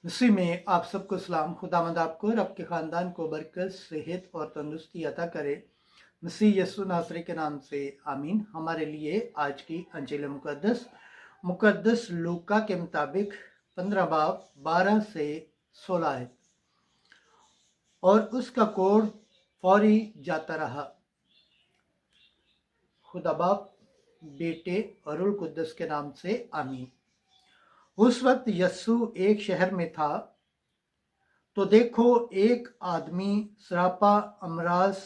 मसीह में आप सबको सलाम। खुदावंद आपको और आपके ख़ानदान को बरकत, सेहत और तंदुरुस्ती अता करे। मसीह यीशु नासरी के नाम से आमीन। हमारे लिए आज की अंजील मुकद्दस लूका के मुताबिक 15 बाब 12 से 16 है। और उसका कोढ़ फौरी जाता रहा। खुदा बाप, बेटे और रूह कुद्दस के नाम से आमीन। उस वक्त यस्सु एक शहर में था, तो देखो एक आदमी सरापा अमराज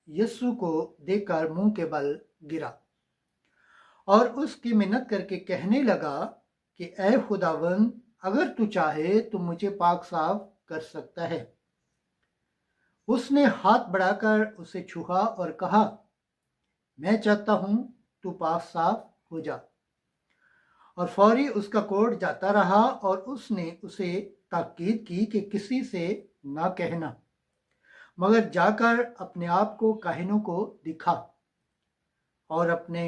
यस्सु को देखकर मुंह के बल गिरा और उसकी मिन्नत करके कहने लगा कि ऐ खुदावंद, अगर तू चाहे तो मुझे पाक साफ कर सकता है। उसने हाथ बढ़ाकर उसे छुआ और कहा, मैं चाहता हूं, तू पाक साफ हो जा। और फौरी उसका कोढ़ जाता रहा और उसने उसे ताकीद की कि किसी से ना कहना, मगर जाकर अपने आप को काहिनों को दिखा और अपने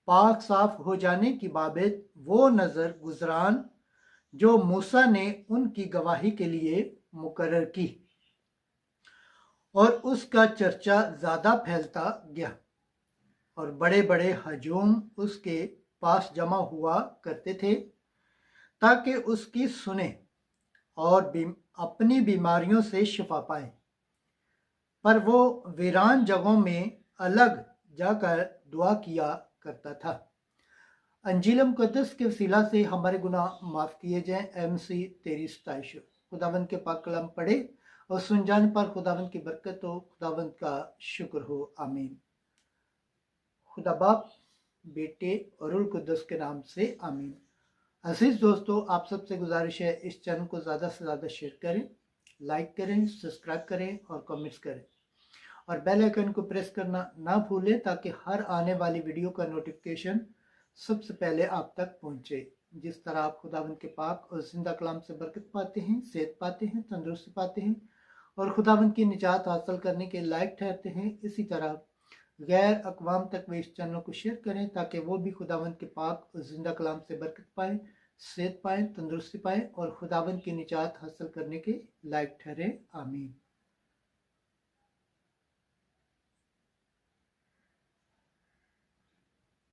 पाक साफ हो जाने की बाबत वो नजर गुजरान जो मूसा ने उनकी गवाही के लिए मुकर्रर की। और उसका चर्चा ज्यादा फैलता गया और बड़े बड़े हजूम उसके पास जमा हुआ करते थे ताकि उसकी सुने और अपनी बीमारियों से शिफा पाए। पर वो वीरान जगहों में अलग जाकर दुआ किया करता था। अंजील मुकद्दस के वसीला से हमारे गुनाह माफ किए जाएं। एमसी तेरी सताइश हो। खुदावंद के पाक कलाम पढ़े और सुन जाने पर खुदावंद की बरकत हो। खुदावंद का शुक्र हो। आमीन। खुदा बाप, बेटे और रूह कुद्दस के नाम से आमीन। अजीज दोस्तों, आप सबसे गुजारिश है इस चैनल को ज़्यादा से ज़्यादा शेयर करें, लाइक करें, सब्सक्राइब करें और कमेंट्स करें और बेल आइकन को प्रेस करना ना भूलें ताकि हर आने वाली वीडियो का नोटिफिकेशन सबसे पहले आप तक पहुंचे। जिस तरह आप खुदावंद के पाक और जिंदा कलाम से बरकत पाते हैं, सेहत पाते हैं, तंदुरुस्ती पाते हैं और खुदावंद की निजात हासिल करने के लायक ठहरते हैं, इसी तरह गैर अकवाम तक वे इस चैनल को शेयर करें ताकि वो भी खुदावंद के पाक और जिंदा कलाम से बरकत पाए, सेहत पाए, तंदुरुस्ती पाए और खुदावंद की निजात हासिल करने के लायक ठहरे। आमीन।